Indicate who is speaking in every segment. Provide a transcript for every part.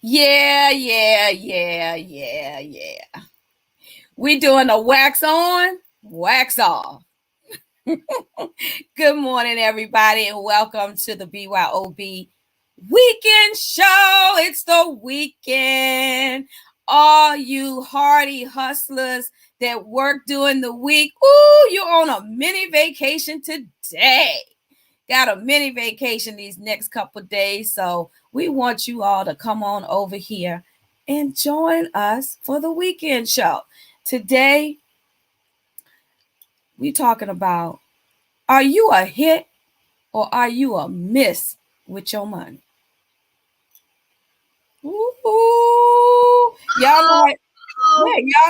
Speaker 1: Yeah. We doing a wax on, wax off. Good morning, everybody, and welcome to the BYOB Weekend Show. It's the weekend. All you hardy hustlers that work during the week, you're on a mini vacation today. Got a mini vacation these next couple of days, so we want you all to come on over here and join us for the weekend show. Today, we're talking about, are you a hit or are you a miss with your money? Y'all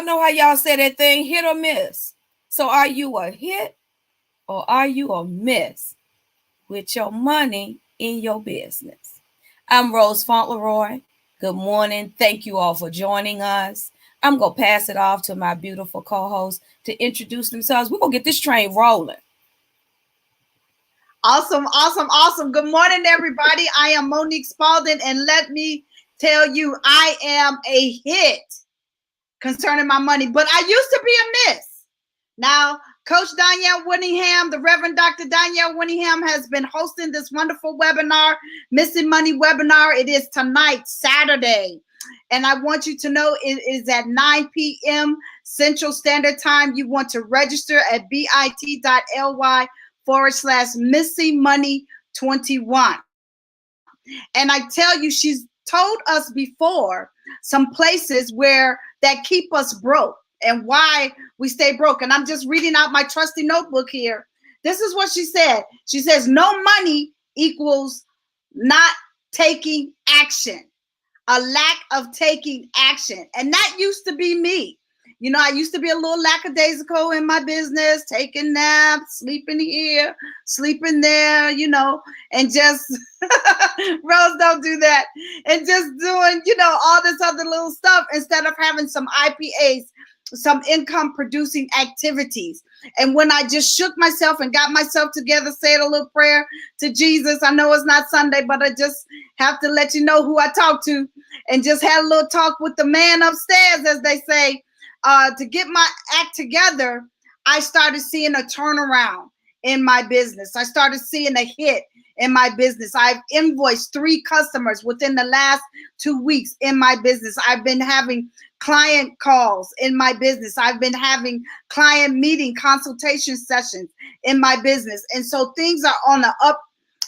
Speaker 1: know how y'all say that thing, hit or miss. So are you a hit or are you a miss with your money in your business? I'm Rose Fauntleroy. Good morning. Thank you all for joining us. I'm going to pass it off to my beautiful co-host to introduce themselves. We're going to get this train rolling.
Speaker 2: Awesome. Good morning, everybody. I am Monique Spalding, and let me tell you, I am a hit concerning my money, but I used to be a miss. Now, Coach Danielle Winningham, the Reverend Dr. Danielle Winningham, has been hosting this wonderful webinar, Missing Money webinar. It is tonight, Saturday. And I want you to know it is at 9 p.m. Central Standard Time. You want to register at bit.ly/missingmoney21. And I tell you, she's told us before some places where that keep us broke and why we stay broke. And I'm just reading out my trusty notebook here. This is what she said. She says, no money equals not taking action, a lack of taking action. And that used to be me. You know, I used to be a little lackadaisical in my business, taking naps, sleeping here, sleeping there, you know, and just, Rose, don't do that. And just doing, you know, all this other little stuff instead of having some IPAs, some income producing activities. And when I just shook myself and got myself together, said a little prayer to Jesus, I know it's not Sunday, but I just have to let you know who I talked to, and just had a little talk with the man upstairs, as they say. To get my act together, I started seeing a turnaround in my business. I started seeing a hit in my business. I've invoiced 3 customers within the last 2 weeks in my business. I've been having client calls in my business. I've been having client meeting consultation sessions in my business. And so things are on the up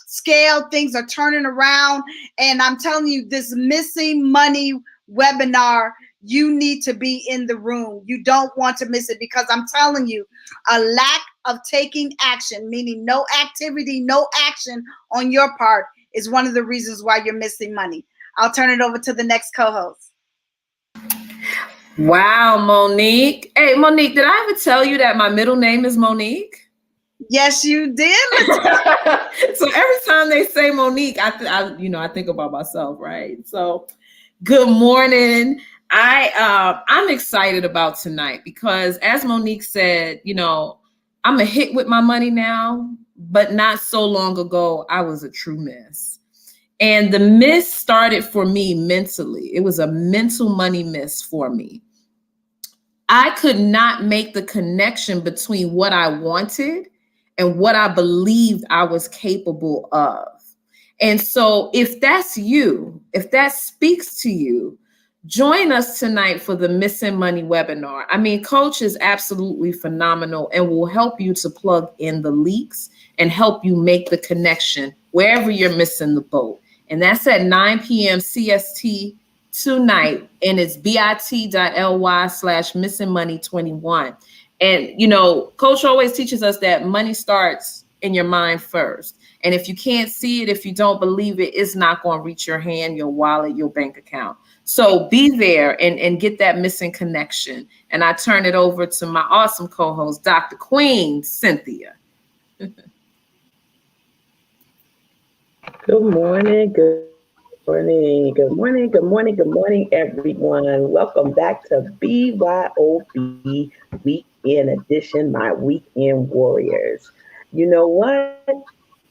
Speaker 2: scale. Things are turning around. And I'm telling you, this Missing Money webinar, you need to be in the room. You don't want to miss it, because I'm telling you, a lack of taking action, meaning no activity, no action on your part, is one of the reasons why you're missing money. I'll turn it over to the next co-host.
Speaker 1: Wow, Monique. Hey, Monique, did I ever tell you that my middle name is Monique?
Speaker 2: Yes, you did.
Speaker 1: So every time they say Monique, I think about myself, right? So good morning. I'm excited about tonight because, as Monique said, you know, I'm a hit with my money now, but not so long ago, I was a true miss. And the miss started for me mentally. It was a mental money miss for me. I could not make the connection between what I wanted and what I believed I was capable of. And so if that's you, if that speaks to you, join us tonight for the Missing Money webinar. I mean, Coach is absolutely phenomenal and will help you to plug in the leaks and help you make the connection wherever you're missing the boat. And that's at 9 p.m. CST tonight. And it's bit.ly/missingmoney21. And, you know, Coach always teaches us that money starts in your mind first. And if you can't see it, if you don't believe it, it's not going to reach your hand, your wallet, your bank account. So be there and get that missing connection. And I turn it over to my awesome co-host, Dr. Queen Cynthia.
Speaker 3: Good morning, everyone. Welcome back to BYOB Weekend Edition, my weekend warriors. You know what?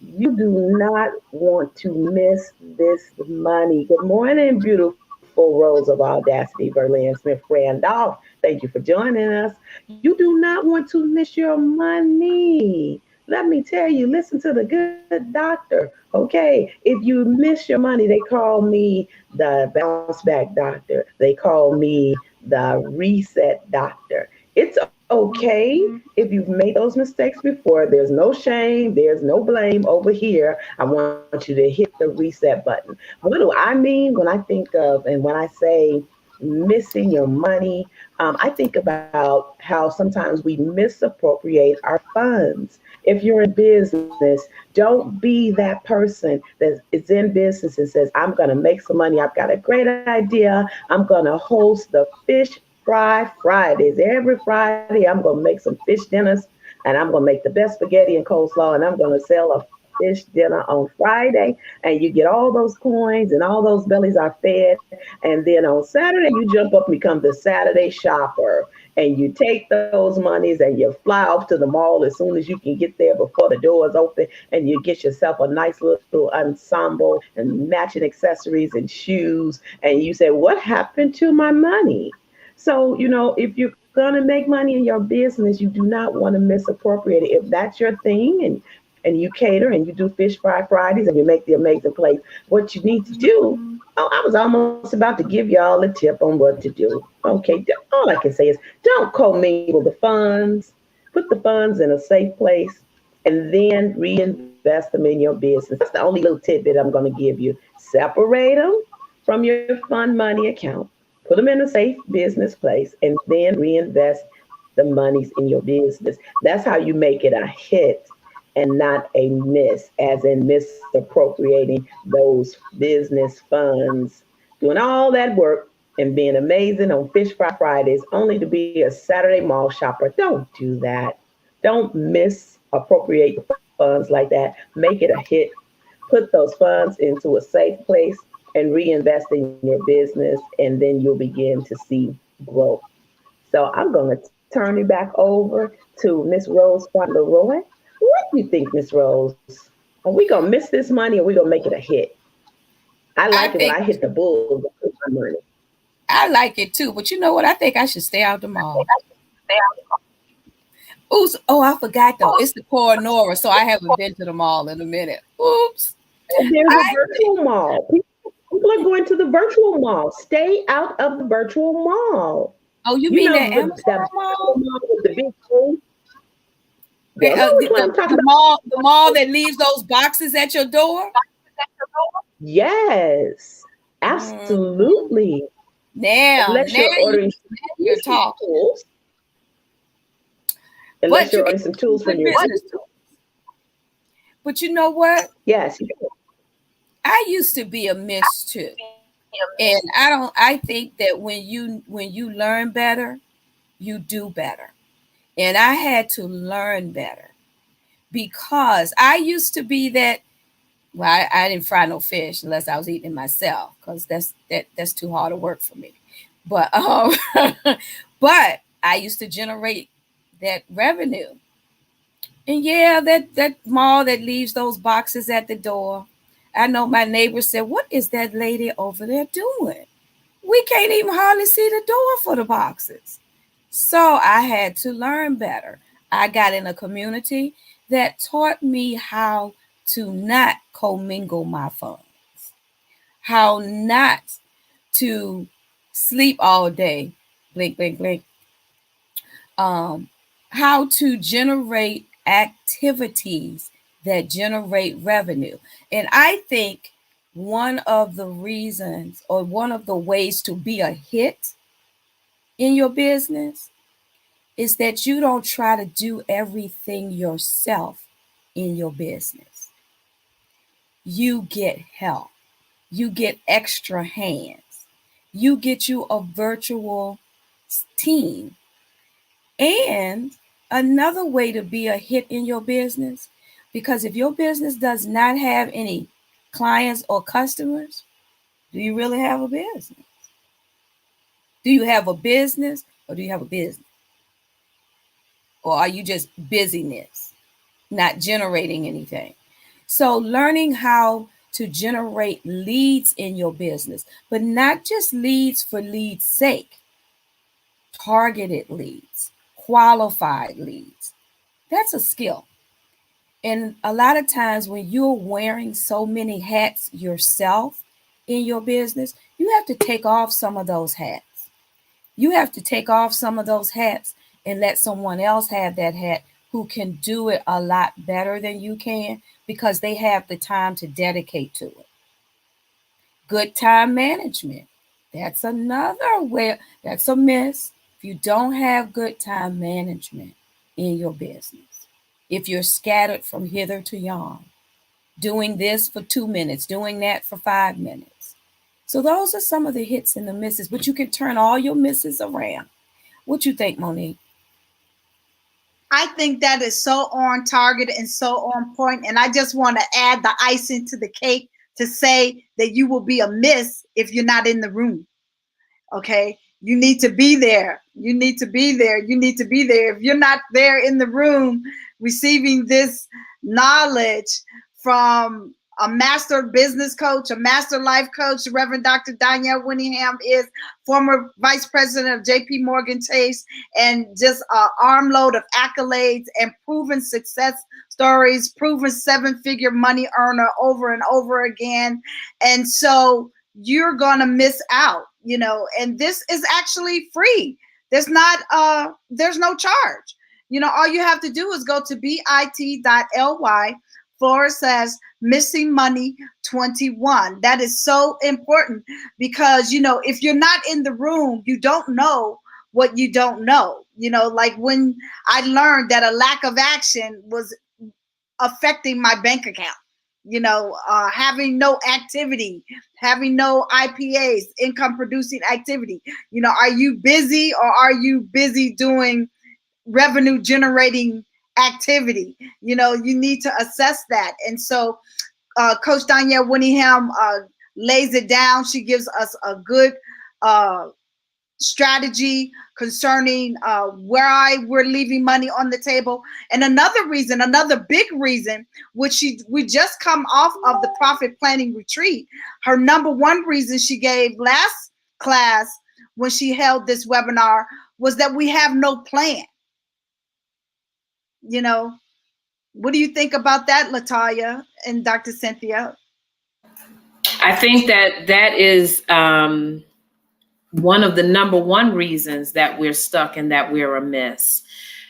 Speaker 3: You do not want to miss this money. Good morning, beautiful full rows of audacity, Verlin Smith Randolph. Thank you for joining us. You do not want to miss your money. Let me tell you, listen to the good doctor. Okay, if you miss your money, they call me the bounce back doctor. They call me the reset doctor. It's okay if you've made those mistakes before. There's no shame, there's no blame over here. I want you to hit the reset button. What do I mean when I think of and when I say missing your money? I think about how sometimes we misappropriate our funds. If you're in business, don't be that person that is in business and says, I'm going to make some money. I've got a great idea. I'm going to host the Fish Fry Fridays. Every Friday, I'm going to make some fish dinners and I'm going to make the best spaghetti and coleslaw and I'm going to sell a fish dinner on Friday. And you get all those coins and all those bellies are fed. And then on Saturday, you jump up and become the Saturday shopper. And you take those monies and you fly off to the mall as soon as you can get there before the doors open. And you get yourself a nice little ensemble and matching accessories and shoes. And you say, what happened to my money? So, if you're going to make money in your business, you do not want to misappropriate it. If that's your thing and you cater and you do fish fry Fridays and you make the amazing place, what you need to do. Oh, I was almost about to give y'all a tip on what to do. Okay, all I can say is don't commingle the funds. Put the funds in a safe place and then reinvest them in your business. That's the only little tidbit I'm going to give you. Separate them from your fund money account. Put them in a safe business place and then reinvest the monies in your business. That's how you make it a hit and not a miss, as in misappropriating those business funds, doing all that work and being amazing on Fish Fry Fridays only to be a Saturday mall shopper. Don't do that. Don't misappropriate the funds like that. Make it a hit. Put those funds into a safe place and reinvest in your business, and then you'll begin to see growth. So I'm going to turn it back over to Miss Rose Leroy. What do you think, Miss Rose? Are we gonna miss this money or we gonna make it a hit? I like
Speaker 4: I
Speaker 3: it when I
Speaker 4: think
Speaker 3: hit the bull with my money.
Speaker 4: I like it too, but you know what? I think I should stay out the mall. Oops. Oh, I forgot though. It's the Coronora, so I haven't been to the mall in a minute. Oops.
Speaker 3: There's a
Speaker 4: I
Speaker 3: virtual mall. People are going to the virtual mall. Stay out of the virtual mall.
Speaker 4: Oh, you
Speaker 3: You
Speaker 4: mean
Speaker 3: know
Speaker 4: that
Speaker 3: the
Speaker 4: Amazon
Speaker 3: that virtual
Speaker 4: mall?
Speaker 3: mall with the big hole. Y'all know which one I'm talking about.
Speaker 4: The mall that leaves those boxes at your door?
Speaker 3: Yes,
Speaker 4: Mhm.
Speaker 3: absolutely.
Speaker 4: Now,
Speaker 3: Unless you're ordering some
Speaker 4: you're
Speaker 3: business
Speaker 4: talking.
Speaker 3: tools, unless
Speaker 4: But
Speaker 3: you're
Speaker 4: you get
Speaker 3: ordering some tools from
Speaker 4: good
Speaker 3: your
Speaker 4: business too. But you know what?
Speaker 3: yes,
Speaker 4: I used to be a miss too. And I think that when you learn better, you do better. And I had to learn better because I used to be that. Well, I didn't fry no fish unless I was eating it myself because that's too hard to work for me. But but I used to generate that revenue. And yeah, that mall that leaves those boxes at the door. I know my neighbor said, "What is that lady over there doing? We can't even hardly see the door for the boxes." So I had to learn better. I got in a community that taught me how to not commingle my funds, how not to sleep all day, blink, blink, blink, um, how to generate activities that generate revenue. And I think one of the reasons or one of the ways to be a hit in your business is that you don't try to do everything yourself in your business. You get help, you get extra hands, you get you a virtual team. And another way to be a hit in your business, because if your business does not have any clients or customers, do you really have a business? Do you have a business or do you have a business? Or are you just busyness, not generating anything? So learning how to generate leads in your business, but not just leads for leads' sake, targeted leads, qualified leads. That's a skill. And a lot of times when you're wearing so many hats yourself in your business, you have to take off some of those hats. You have to take off some of those hats and let someone else have that hat who can do it a lot better than you can because they have the time to dedicate to it. Good time management. That's another way, that's a miss. If you don't have good time management in your business, if you're scattered from hither to yon, doing this for 2 minutes, doing that for 5 minutes. So those are some of the hits and the misses, but you can turn all your misses around. What you think, Monique?
Speaker 2: I think that is so on target and so on point. And I just want to add the icing to the cake to say that you will be a miss if you're not in the room. Okay. You need to be there. You need to be there. You need to be there. If you're not there in the room receiving this knowledge from a master business coach, a master life coach, Reverend Dr. Danielle Winningham is former vice president of JP Morgan Chase, and just an armload of accolades and proven success stories, proven 7-figure money earner over and over again. And so you're going to miss out, you know, and this is actually free. There's no charge. You know, all you have to do is go to bit.ly/missing money 21. That is so important because, you know, if you're not in the room, you don't know what you don't know. You know, like when I learned that a lack of action was affecting my bank account, you know, having no activity, having no IPAs, income producing activity. You know, are you busy or are you busy doing revenue generating activity? You know, you need to assess that. And so Coach Danielle Winningham lays it down. She gives us a good strategy concerning why we're leaving money on the table. And another reason, another big reason, which we just come off of the profit planning retreat. Her number one reason she gave last class when she held this webinar was that we have no plan. You know, what do you think about that, Latoya and Dr. Cynthia?
Speaker 1: I think that is one of the number one reasons that we're stuck and that we're amiss.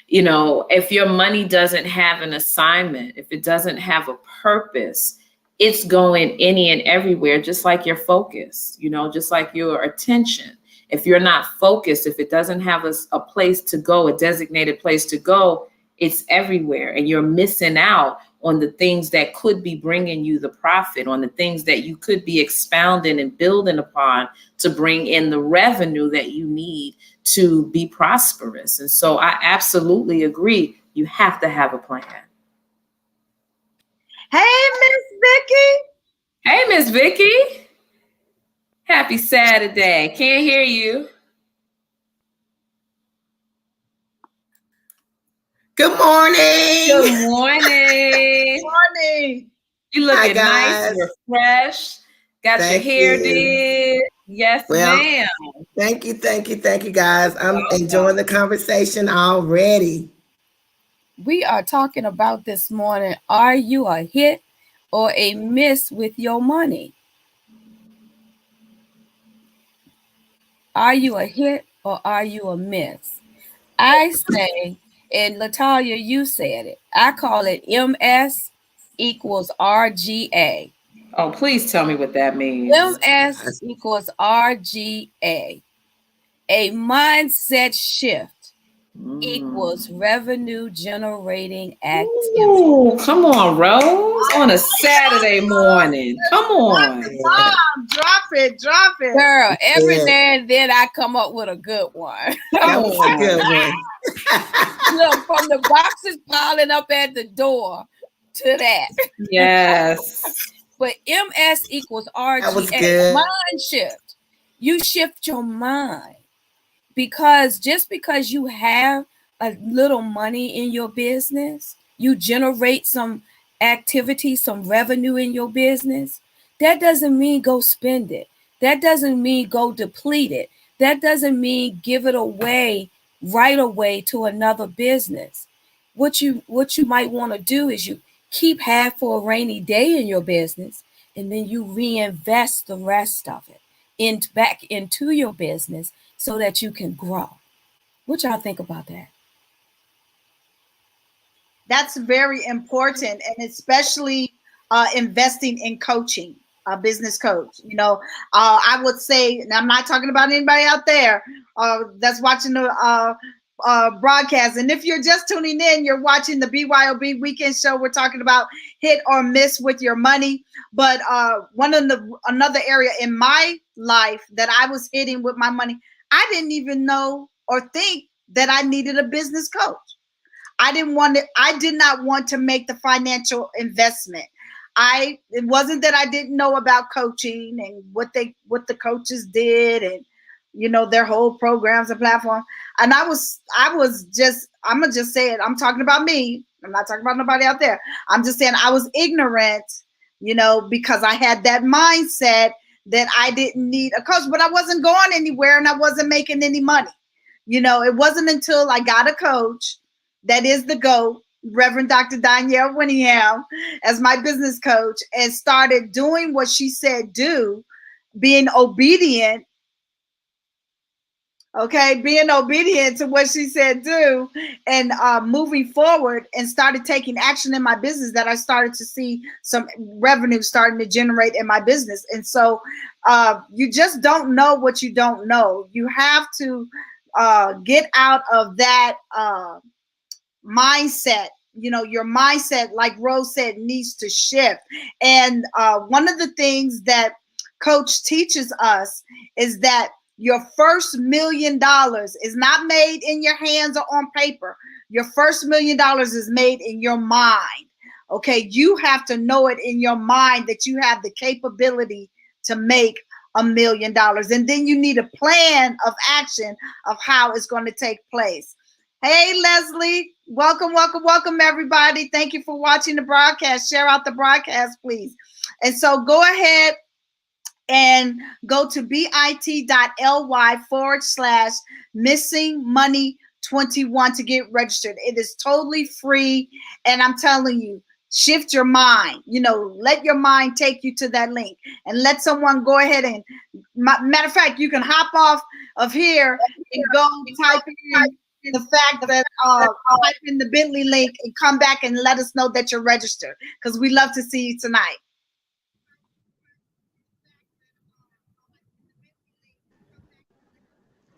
Speaker 1: You know, if your money doesn't have an assignment, if it doesn't have a purpose, it's going any and everywhere, just like your focus, you know, just like your attention. If you're not focused, if it doesn't have a place to go, a designated place to go, it's everywhere. And you're missing out on the things that could be bringing you the profit, on the things that you could be expounding and building upon to bring in the revenue that you need to be prosperous. And so I absolutely agree. You have to have a plan.
Speaker 2: Hey, Miss Vicky.
Speaker 1: Hey, Miss Vicky. Happy Saturday. Can't hear you.
Speaker 5: Good morning.
Speaker 1: Good morning.
Speaker 2: Good morning.
Speaker 1: You looking nice, refreshed. Got your hair did. Yes, ma'am.
Speaker 5: Thank you, guys. I'm enjoying the conversation already.
Speaker 4: We are talking about this morning, are you a hit or a miss with your money? Are you a hit or are you a miss? I say, and Latoya, you said it, I call it MS equals RGA.
Speaker 1: Oh, please tell me what that means.
Speaker 4: MS equals RGA. A mindset shift equals revenue generating activity.
Speaker 1: Ooh, come on, Rose, on a Saturday morning. Come on.
Speaker 2: Drop it.
Speaker 4: Girl, every now and then I come up with a good one.
Speaker 5: That was a good one.
Speaker 4: Look, from the boxes piling up at the door to that.
Speaker 1: Yes.
Speaker 4: But MS equals RGA.
Speaker 5: That was good.
Speaker 4: Mind shift. You shift your mind. Because just because you have a little money in your business, you generate some activity, some revenue in your business, That doesn't mean go spend it. That doesn't mean go deplete it. That doesn't mean give it away right away to another business. What you might want to do is you keep half for a rainy day in your business, and then you reinvest the rest of it back into your business so that you can grow. What y'all think about that?
Speaker 2: That's very important, and especially investing in coaching, a business coach. I would say, and I'm not talking about anybody out there that's watching the broadcast. And if you're just tuning in, you're watching the BYOB Weekend Show. We're talking about hit or miss with your money. But another area in my life that I was hitting with my money, I didn't even know or think that I needed a business coach. I did not want to make the financial investment. It wasn't that I didn't know about coaching and what the coaches did, and their whole programs and platform. And I was just, I'm gonna just say it. I'm talking about me. I'm not talking about nobody out there. I'm just saying I was ignorant, because I had that mindset that I didn't need a coach, but I wasn't going anywhere and I wasn't making any money. It wasn't until I got a coach that is the GOAT, Reverend Dr. Danielle Winningham, as my business coach, and started doing what she said do, being obedient. Okay, being obedient to what she said do, and moving forward, and started taking action in my business, that I started to see some revenue starting to generate in my business. And so you just don't know what you don't know. You have to get out of that mindset. Your mindset, like Rose said, needs to shift. And one of the things that Coach teaches us is that your first $1 million is not made in your hands or on paper. Your first $1 million is made in your mind. Okay, you have to know it in your mind that you have the capability to make $1 million, and then you need a plan of action of how it's going to take place. Hey, Leslie, welcome, everybody. Thank you for watching the broadcast. Share out the broadcast, please. And so go ahead and go to bit.ly/missingmoney21 to get registered. It is totally free. And I'm telling you, shift your mind, let your mind take you to that link, and let someone go ahead and, matter of fact, you can hop off of here and go type in the fact that type in the Bitly link and come back and let us know that you're registered, because we love to see you tonight.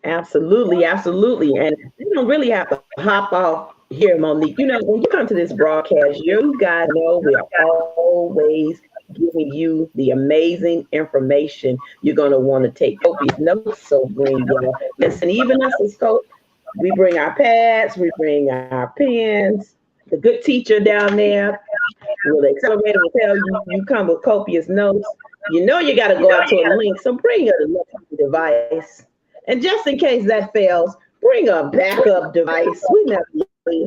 Speaker 3: Absolutely, absolutely. And you don't really have to hop off here, Monique. When you come to this broadcast, you guys know we are always giving you the amazing information you're going to want to take copious notes. So bring your, listen, even us as coach, we bring our pads, we bring our pens. The good teacher down there will accelerate will tell you, you come with copious notes. You got to go out to a link. So bring your device. And just in case that fails, bring a backup device. We never we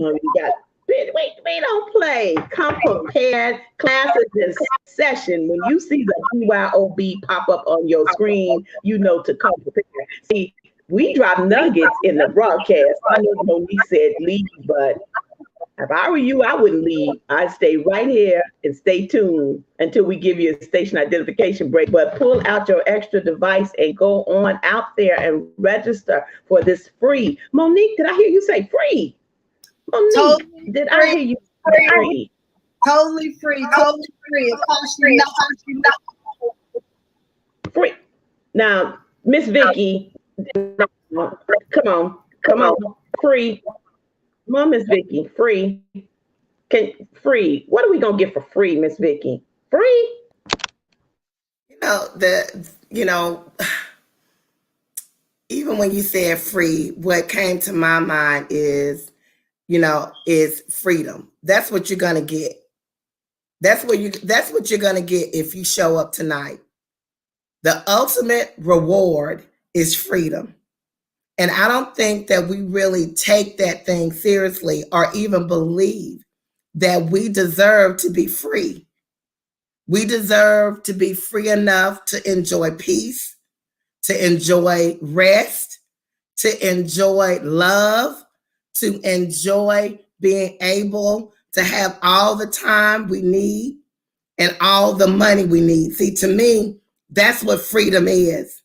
Speaker 3: don't play. Come prepared. Class is in session. When you see the BYOB pop up on your screen, you know to come prepared. See, we drop nuggets in the broadcast. I know Monique said leave, but if I were you, I wouldn't leave. I'd stay right here and stay tuned until we give you a station identification break. But pull out your extra device and go on out there and register for this free. Monique, did I hear you say free? Monique, totally did free. I hear you say free?
Speaker 2: Totally free. Totally free. It costs you nothing.
Speaker 3: Free. Now, Miss Vicky, come on. Free. Mom, Miss Vicky, free. Free. What are we gonna get for free, Miss Vicky? Free?
Speaker 5: Even when you said free, what came to my mind is freedom. That's what you're gonna get. That's what you're gonna get if you show up tonight. The ultimate reward is freedom. And I don't think that we really take that thing seriously or even believe that we deserve to be free. We deserve to be free enough to enjoy peace, to enjoy rest, to enjoy love, to enjoy being able to have all the time we need and all the money we need. See, to me, that's what freedom is.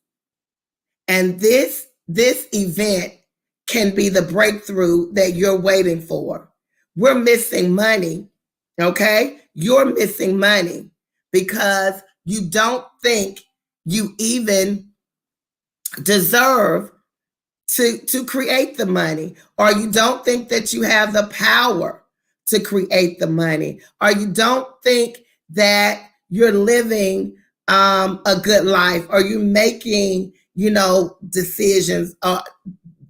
Speaker 5: And this event can be the breakthrough that you're waiting for. We're missing money, okay? You're missing money because you don't think you even deserve to create the money, or you don't think that you have the power to create the money, or you don't think that you're living a good life, or you're making, decisions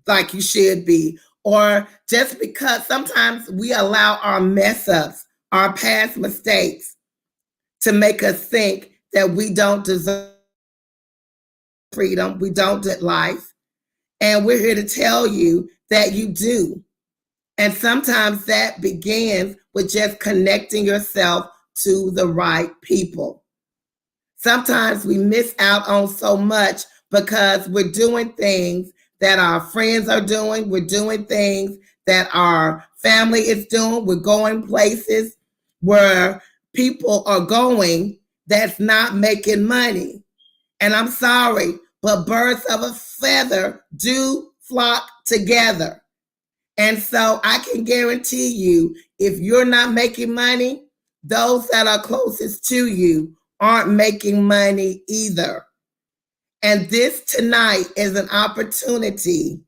Speaker 5: like you should be, or just because sometimes we allow our mess ups, our past mistakes, to make us think that we don't deserve freedom, we don't deserve life. And we're here to tell you that you do. And sometimes that begins with just connecting yourself to the right people. Sometimes we miss out on so much because we're doing things that our friends are doing. We're doing things that our family is doing. We're going places where people are going that's not making money. And I'm sorry, but birds of a feather do flock together. And so I can guarantee you, if you're not making money, those that are closest to you aren't making money either. And this tonight is an opportunity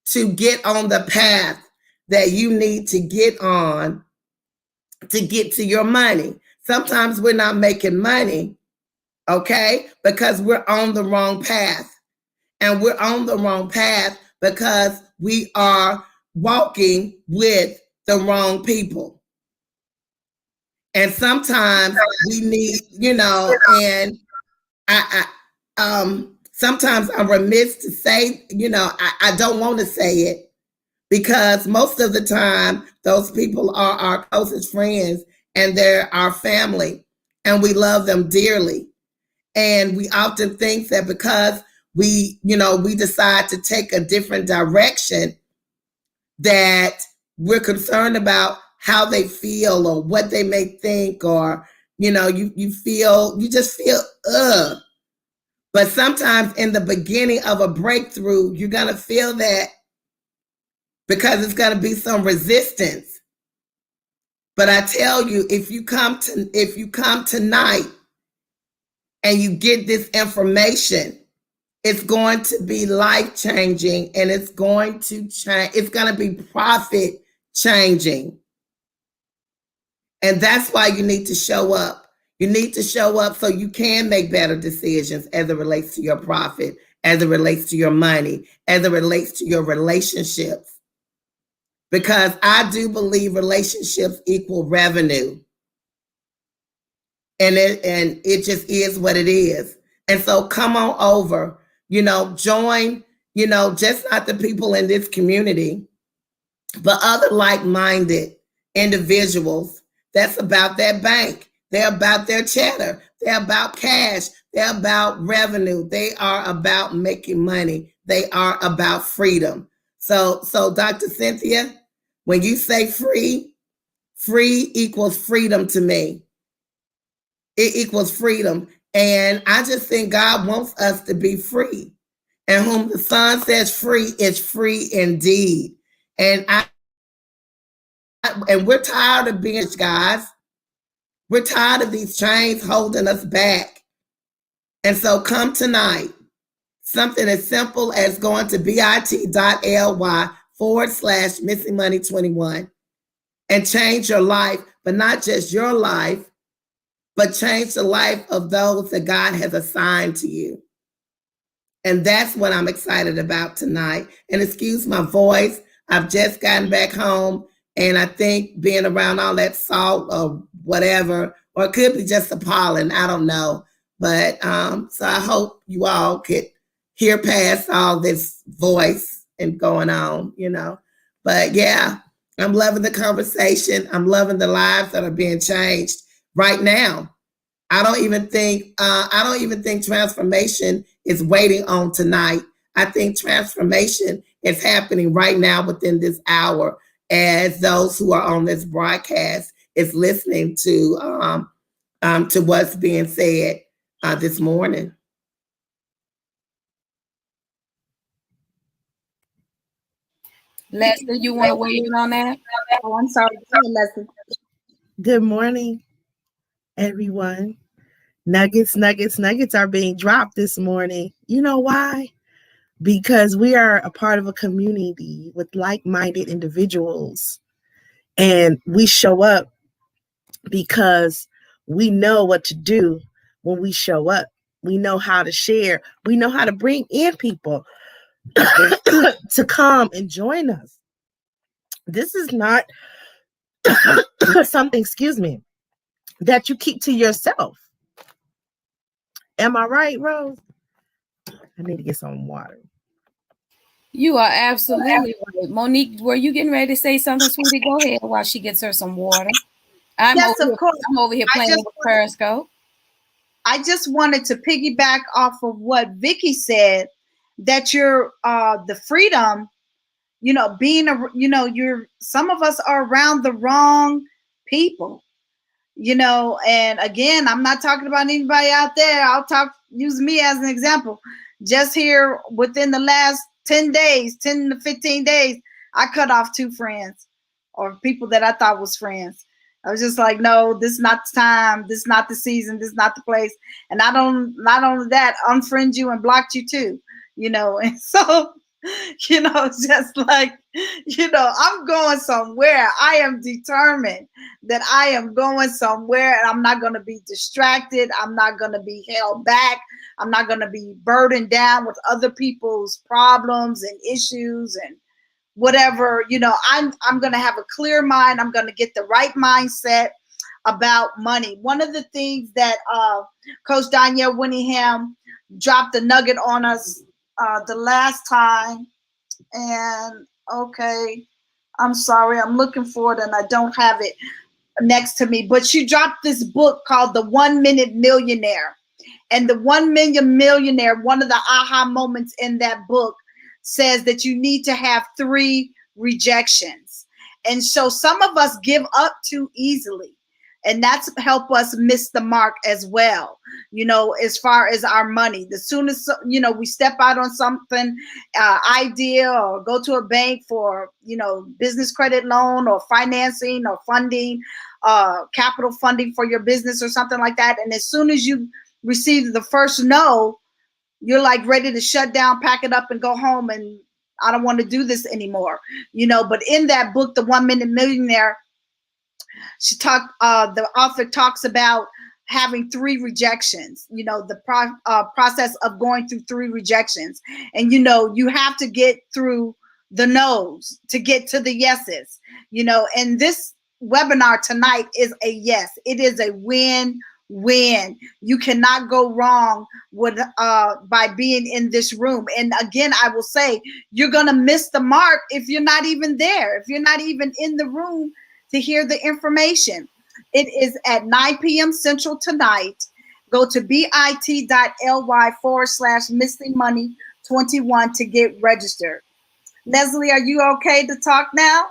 Speaker 5: to get on the path that you need to get on to get to your money. Sometimes we're not making money, okay, because we're on the wrong path. And we're on the wrong path because we are walking with the wrong people. And sometimes we need, and sometimes I'm remiss to say, I don't want to say it because most of the time those people are our closest friends and they're our family and we love them dearly. And we often think that because we decide to take a different direction, that we're concerned about how they feel or what they may think, or, you just feel, ugh. But sometimes in the beginning of a breakthrough, you're going to feel that because it's going to be some resistance. But I tell you, if you come tonight and you get this information, it's going to be life-changing and it's going to change. It's going to be profit-changing. And that's why you need to show up. You need to show up so you can make better decisions as it relates to your profit, as it relates to your money, as it relates to your relationships. Because I do believe relationships equal revenue. And it just is what it is. And so come on over. Join, just not the people in this community, but other like-minded individuals that's about that bank. They're about their cheddar. They're about cash. They're about revenue. They are about making money. They are about freedom. So Dr. Cynthia, when you say free equals freedom to me. It equals freedom. And I just think God wants us to be free. And whom the Son says free is free indeed. And we're tired of being, guys. We're tired of these chains holding us back. And so come tonight. Something as simple as going to bit.ly/missingmoney21 and change your life, but not just your life, but change the life of those that God has assigned to you. And that's what I'm excited about tonight. And excuse my voice, I've just gotten back home, and I think being around all that salt or whatever, or it could be just the pollen, I don't know. But so I hope you all could hear past all this voice and going on, But yeah, I'm loving the conversation. I'm loving the lives that are being changed right now. I don't even think transformation is waiting on tonight. I think transformation is happening right now within this hour, as those who are on this broadcast is listening to what's being said this morning.
Speaker 4: Leslie, you want to weigh in on that?
Speaker 2: Oh, I'm sorry. Go ahead, Leslie.
Speaker 6: Good morning, everyone. Nuggets are being dropped this morning. You know why? Because we are a part of a community with like-minded individuals. And we show up because we know what to do when we show up. We know how to share. We know how to bring in people to come and join us. This is not something, that you keep to yourself. Am I right, Rose? I need to get some water.
Speaker 4: You are absolutely right. Monique, were you getting ready to say something, sweetie? Go ahead while she gets her some water.
Speaker 2: Yes, of course.
Speaker 4: I'm over here playing with Periscope.
Speaker 2: I just wanted to piggyback off of what Vicky said, that you're the freedom, some of us are around the wrong people, and again, I'm not talking about anybody out there. Use me as an example. Just here within the last 10 to 15 days, I cut off 2 friends or people that I thought was friends. I was just like, no, this is not the time. This is not the season. This is not the place. And not only that, unfriend you and blocked you too, and so, it's just like, I'm going somewhere. I am determined that I am going somewhere, and I'm not going to be distracted. I'm not going to be held back. I'm not going to be burdened down with other people's problems and issues and whatever. I'm going to have a clear mind. I'm going to get the right mindset about money. One of the things that Coach Danielle Winningham dropped a nugget on us the last time, and okay, I'm sorry, I'm looking for it and I don't have it next to me, but she dropped this book called The 1 Minute Millionaire. And the 1 Million Millionaire, one of the aha moments in that book says that you need to have 3 rejections. And so some of us give up too easily, and that's help us miss the mark as well, as far as our money. The soonest, we step out on something, idea, or go to a bank for, business credit loan or financing or funding, capital funding for your business or something like that. And as soon as you receive the first no, you're like ready to shut down, pack it up and go home. And I don't want to do this anymore, but in that book, The 1 Minute Millionaire, the author talks about having 3 rejections, the process of going through 3 rejections. And, you have to get through the no's to get to the yeses, and this webinar tonight is a yes. It is a win-win. You cannot go wrong with by being in this room. And again, I will say, you're going to miss the mark if you're not even there, if you're not even in the room to hear the information. It is at 9 p.m. Central tonight. Go to bit.ly/missingmoney21 to get registered. Leslie, are you okay to talk now?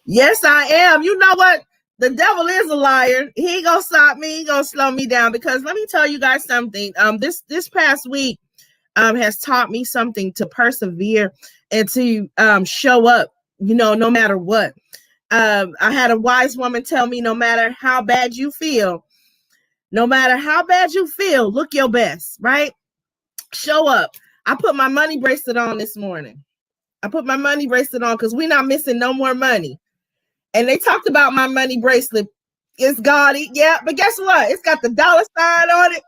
Speaker 6: Yes, I am. You know what? The devil is a liar. He ain't gonna stop me. He ain't gonna slow me down, because let me tell you guys something. This past week has taught me something, to persevere and to show up, no matter what. I had a wise woman tell me, no matter how bad you feel, look your best, right? Show up. I put my money bracelet on this morning. Because we're not missing no more money. And they talked about my money bracelet. It's gaudy. Yeah, but guess what? It's got the dollar sign on it.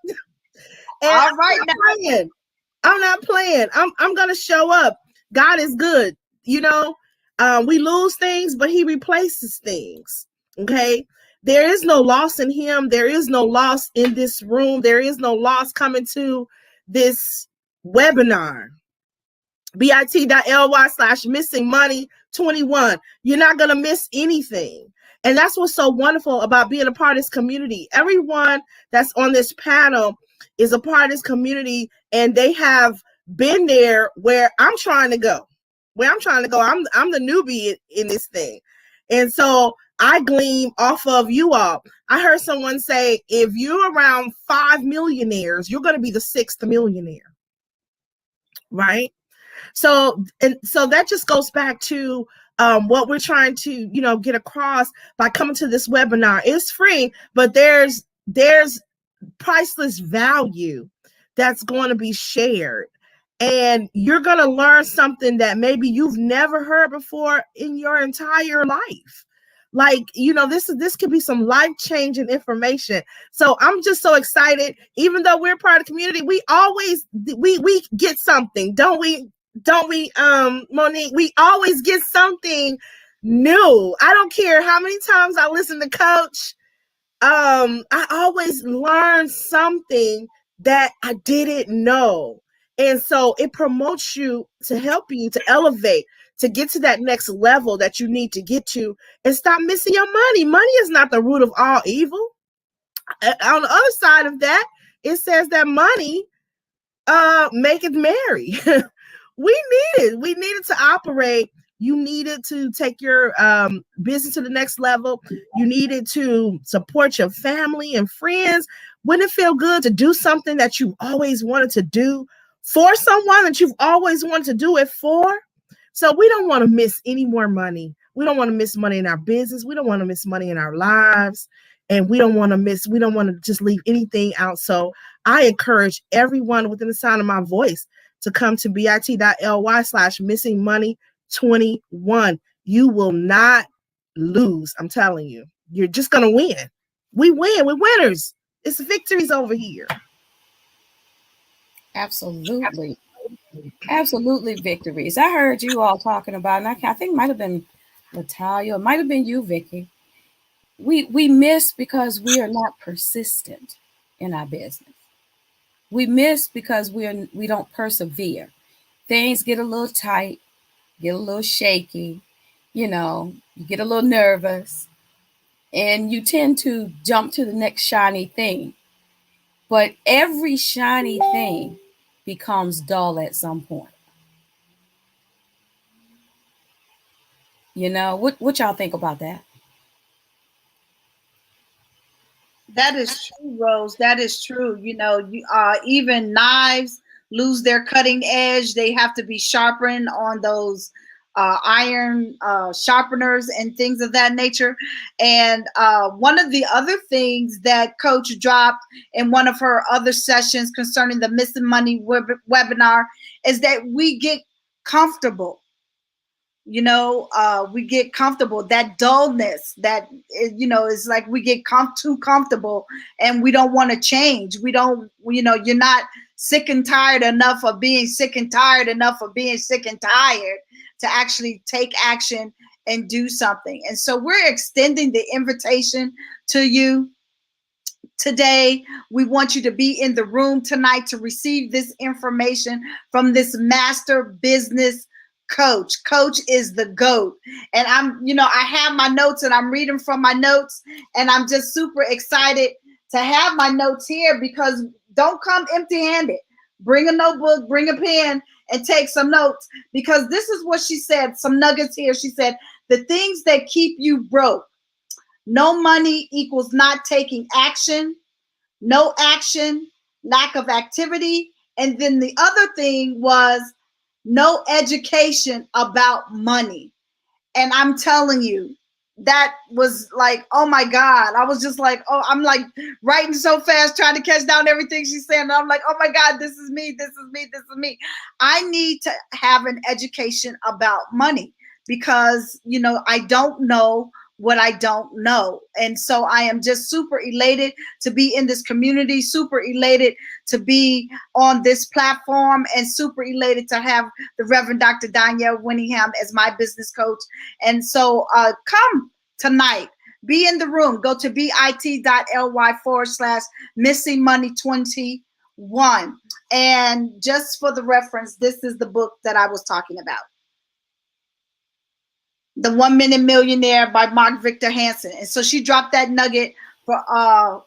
Speaker 6: And
Speaker 2: all right,
Speaker 6: I'm not playing. I'm going to show up. God is good. We lose things, but he replaces things. Okay. There is no loss in him. There is no loss in this room. There is no loss coming to this webinar. bit.ly/missingmoney21. You're not going to miss anything. And that's what's so wonderful about being a part of this community. Everyone that's on this panel is a part of this community, and they have been there where I'm trying to go. I'm the newbie in this thing. And so I glean off of you all. I heard someone say, if you're around 5 millionaires, you're going to be the 6th millionaire. Right? So that just goes back to what we're trying to, get across by coming to this webinar. It's free, but there's priceless value that's going to be shared. And you're going to learn something that maybe you've never heard before in your entire life. Like, this could be some life-changing information. So I'm just so excited. Even though we're part of the community, we always we get something, don't we? Don't we, Monique? We always get something new. I don't care how many times I listen to Coach. I always learn something that I didn't know. And so it promotes you to help you to elevate, to get to that next level that you need to get to, and stop missing your money. Money is not the root of all evil. On the other side of that, it says that money maketh merry. We needed to operate. You needed to take your business to the next level. You needed to support your family and friends. Wouldn't it feel good to do something that you always wanted to do for someone that you've always wanted to do it for? So we don't want to miss any more money. We don't want to miss money in our business. We don't want to miss money in our lives. And we don't want to just leave anything out. So I encourage everyone within the sound of my voice to come to bit.ly/missingmoney21. You will not lose. I'm telling you, you're just going to win. We win. We're winners. It's victories over here.
Speaker 4: Absolutely. Absolutely victories. I heard you all talking about, and I think it might have been Natalia, it might have been you, Vicky. We miss because we are not persistent in our business. We miss because we don't persevere. Things get a little tight, get a little shaky, you get a little nervous, and you tend to jump to the next shiny thing. But every shiny thing becomes dull at some point. What y'all think about that?
Speaker 2: That is true, Rose. That is true. Even knives lose their cutting edge. They have to be sharpened on those iron sharpeners and things of that nature. And one of the other things that Coach dropped in one of her other sessions concerning the Missing Money webinar is that we get comfortable. We get comfortable. That dullness, that is like we get too comfortable, and we don't want to change. We don't, you're not sick and tired enough of being sick and tired enough of being sick and tired to actually take action and do something. And so we're extending the invitation to you today. We want you to be in the room tonight to receive this information from this master business coach. Coach is the GOAT. And I have my notes and I'm reading from my notes, and I'm just super excited to have my notes here, because don't come empty-handed. Bring a notebook, bring a pen, and take some notes, because this is what she said, some nuggets here. She said, the things that keep you broke. No money equals not taking action. No action, lack of activity. And then the other thing was no education about money. And I'm telling you, that was like, oh my God. I was just like, oh, I'm like writing so fast, trying to catch down everything she's saying. And I'm like, oh my God, this is me, this is me, this is me. I need to have an education about money, because, I don't know what I don't know. And so I am just super elated to be in this community, super elated to be on this platform, and super elated to have the Reverend Dr. Danielle Winningham as my business coach. And so come tonight, be in the room, go to bit.ly/missingmoney21. And just for the reference, this is the book that I was talking about. The 1 Minute Millionaire by Mark Victor Hansen. And so she dropped that nugget for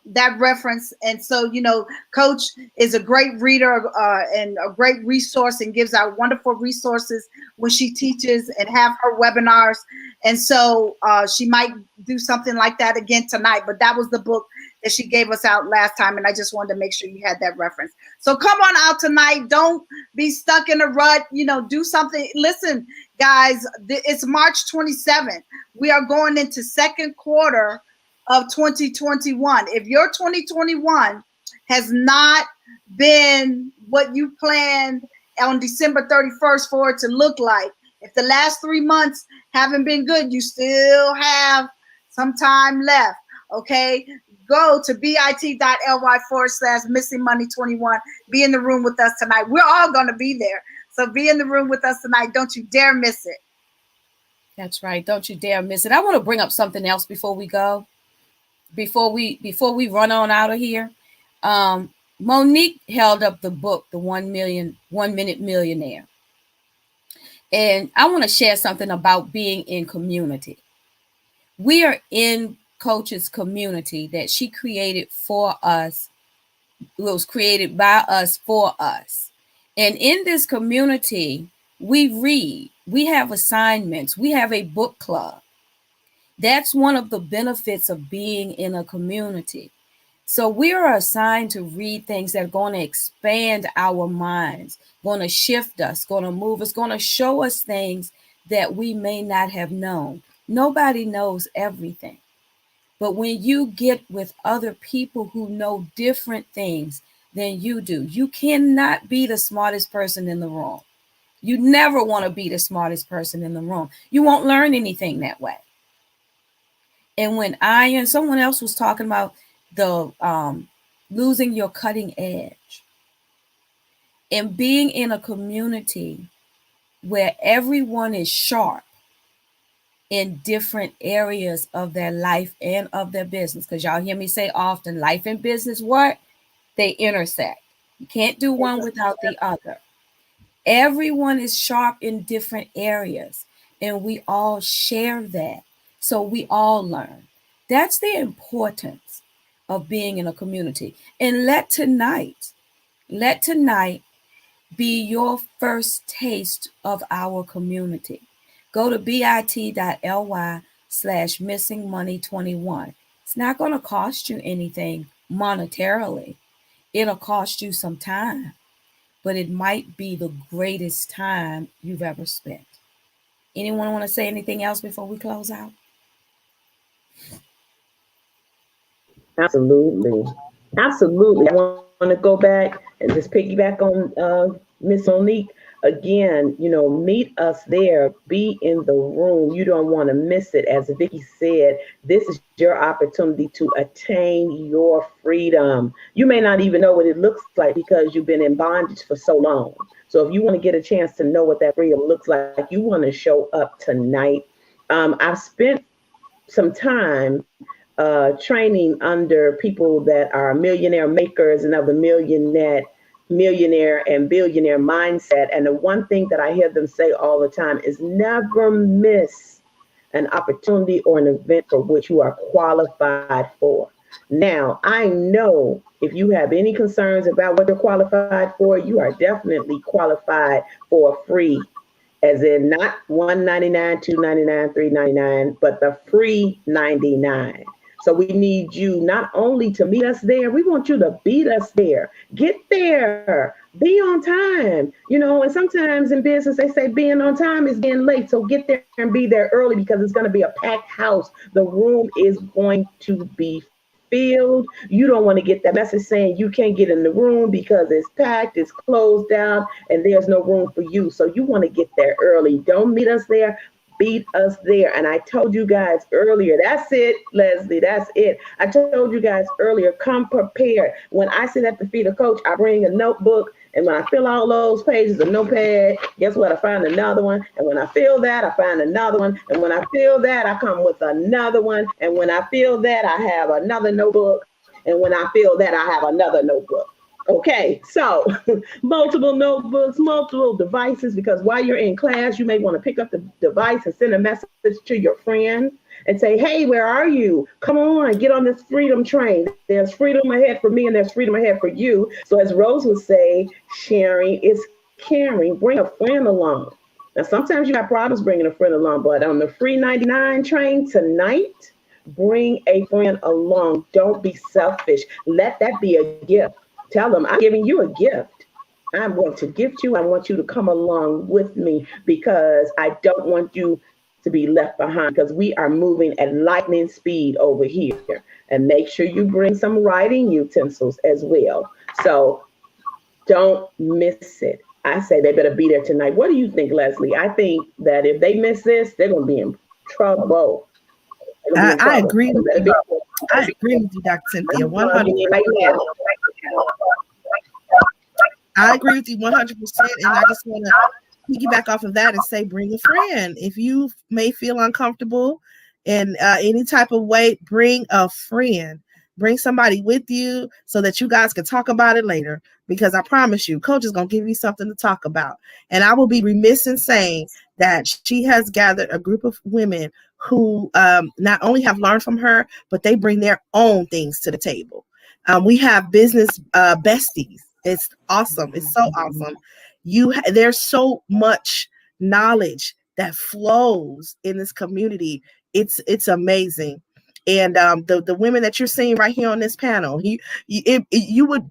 Speaker 2: that reference. And so, you know, Coach is a great reader and a great resource, and gives out wonderful resources when she teaches and have her webinars. And so she might do something like that again tonight. But that was the book that she gave us out last time, and I just wanted to make sure you had that reference. So come on out tonight. Don't be stuck in a rut. You know, do something. Listen, guys, it's March 27th. We are going into second quarter of 2021. If your 2021 has not been what you planned on December 31st for it to look like, if the last 3 months haven't been good, you still have some time left. Okay, go to bit.ly/missingmoney21. Be in the room with us tonight. We're all going to be there. So be in the room with us tonight. Don't you dare miss it.
Speaker 4: That's right. Don't you dare miss it. I want to bring up something else before we go. Before we run on out of here. Monique held up the book, the 1 Minute Millionaire. And I want to share something about being in community. We are in Coach's community that she created for us. It was created by us for us. And in this community, we read, we have assignments, we have a book club. That's one of the benefits of being in a community. So we are assigned to read things that are going to expand our minds, going to shift us, going to move us, going to show us things that we may not have known. Nobody knows everything. But when you get with other people who know different things than you do, you cannot be the smartest person in the room. You never want to be the smartest person in the room. You won't learn anything that way. And when someone else was talking about the losing your cutting edge, and being in a community where everyone is sharp in different areas of their life and of their business, because y'all hear me say often, life and business, what? They intersect. You can't do one without the other. Everyone is sharp in different areas, and we all share that. So we all learn. That's the importance of being in a community. And let tonight be your first taste of our community. Go to bit.ly/missingmoney21. It's not going to cost you anything monetarily. It'll cost you some time, but it might be the greatest time you've ever spent. Anyone want to say anything else before we close out?
Speaker 3: Absolutely. Absolutely. I want to go back and just piggyback on Miss Monique. Again, you know, meet us there. Be in the room. You don't want to miss it. As Vicky said, this is your opportunity to attain your freedom. You may not even know what it looks like because you've been in bondage for so long. So if you want to get a chance to know what that freedom looks like, you want to show up tonight. I've spent some time training under people that are millionaire makers and of the millionaire and billionaire mindset. And the one thing that I hear them say all the time is never miss an opportunity or an event for which you are qualified for. Now, I know if you have any concerns about what you're qualified for, you are definitely qualified for free, as in not $199, $299, $399, but the free $99. So we need you not only to meet us there, we want you to beat us there. Get there, be on time. You know, and sometimes in business, they say being on time is being late. So get there and be there early because it's going to be a packed house. The room is going to be filled. You don't want to get that message saying you can't get in the room because it's packed, it's closed down, and there's no room for you. So you want to get there early. Don't meet us there. Beat us there. And I told you guys earlier, that's it, Leslie, that's it. I told you guys earlier, come prepared. When I sit at the feet of Coach, I bring a notebook, and when I fill all those pages, a notepad, guess what? I find another one. And when I feel that, I find another one. And when I feel that, I come with another one. And when I feel that, I have another notebook. And when I feel that, I have another notebook. Okay, so multiple notebooks, multiple devices, because while you're in class, you may want to pick up the device and send a message to your friend and say, hey, where are you? Come on, get on this freedom train. There's freedom ahead for me and there's freedom ahead for you. So, as Rose would say, sharing is caring. Bring a friend along. Now, sometimes you have problems bringing a friend along, but on the free 99 train tonight, bring a friend along. Don't be selfish. Let that be a gift. Tell them, I'm giving you a gift. I'm going to gift you. I want you to come along with me because I don't want you to be left behind because we are moving at lightning speed over here. And make sure you bring some writing utensils as well. So don't miss it. I say they better be there tonight. What do you think, Leslie? I think that if they miss this, they're going to be in trouble.
Speaker 6: I agree with you. I agree with you, Dr. Cynthia, 100%. I agree with you 100%. And I just want to piggyback off of that and say, bring a friend. If you may feel uncomfortable in any type of way, bring a friend. Bring somebody with you so that you guys can talk about it later. Because I promise you, Coach is going to give you something to talk about. And I will be remiss in saying that she has gathered a group of women who not only have learned from her, but they bring their own things to the table. We have business besties. It's awesome. It's so awesome. There's so much knowledge that flows in this community. It's amazing. And the women that you're seeing right here on this panel, you would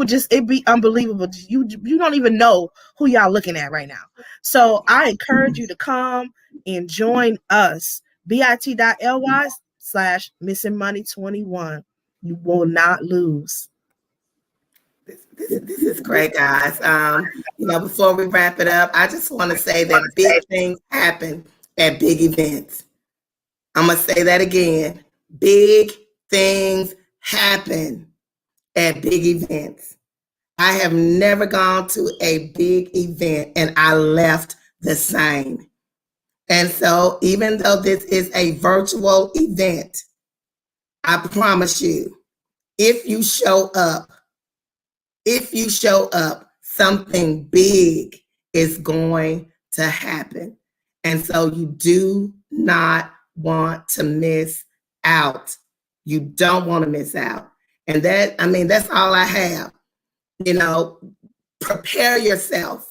Speaker 6: just, it'd be unbelievable. You don't even know who y'all looking at right now. So I encourage you to come and join us. bit.ly/missingmoney21. You will not lose.
Speaker 5: This is great, guys. Before we wrap it up, I just want to say that big things happen at big events. I'm going to say that again. Big things happen at big events. I have never gone to a big event and I left the same. And so even though this is a virtual event, I promise you, if you show up, something big is going to happen. And so you do not want to miss out. You don't want to miss out. And that's all I have. Prepare yourself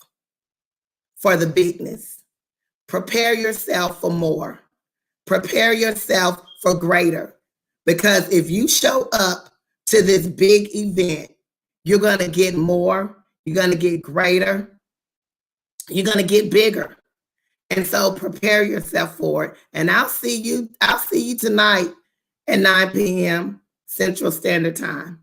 Speaker 5: for the bigness. Prepare yourself for more. Prepare yourself for greater. Because if you show up to this big event, you're going to get more. You're going to get greater. You're going to get bigger. And so prepare yourself for it. And I'll see you tonight at 9 p.m. Central Standard Time.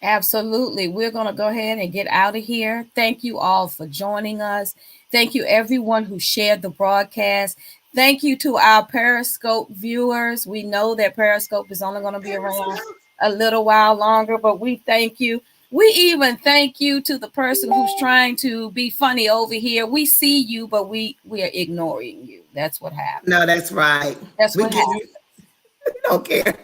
Speaker 4: Absolutely. We're going to go ahead and get out of here. Thank you all for joining us. Thank you, everyone who shared the broadcast. Thank you to our Periscope viewers. We know that Periscope is only going to be around a little while longer, but we thank you. We even thank you to the person who's trying to be funny over here. We see you, but we are ignoring you. That's what happens.
Speaker 5: No, that's right.
Speaker 4: That's what happens.
Speaker 5: We don't care.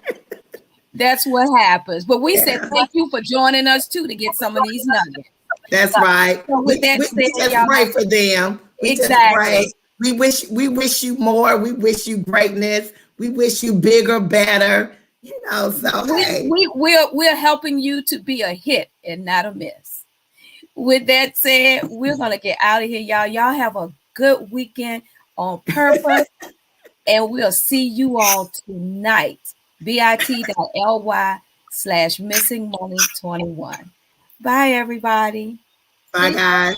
Speaker 4: That's what happens. But we said thank you for joining us too to get some of these nuggets.
Speaker 5: That's right.
Speaker 4: So with that said,
Speaker 5: we just pray for them.
Speaker 4: Exactly.
Speaker 5: We wish you more. We wish you greatness. We wish you bigger, better.
Speaker 4: We're helping you to be a hit and not a miss. With that said, we're gonna get out of here, y'all. Y'all have a good weekend on purpose, and we'll see you all tonight. bit.ly/missingmoney21. Bye, everybody.
Speaker 5: Bye, guys.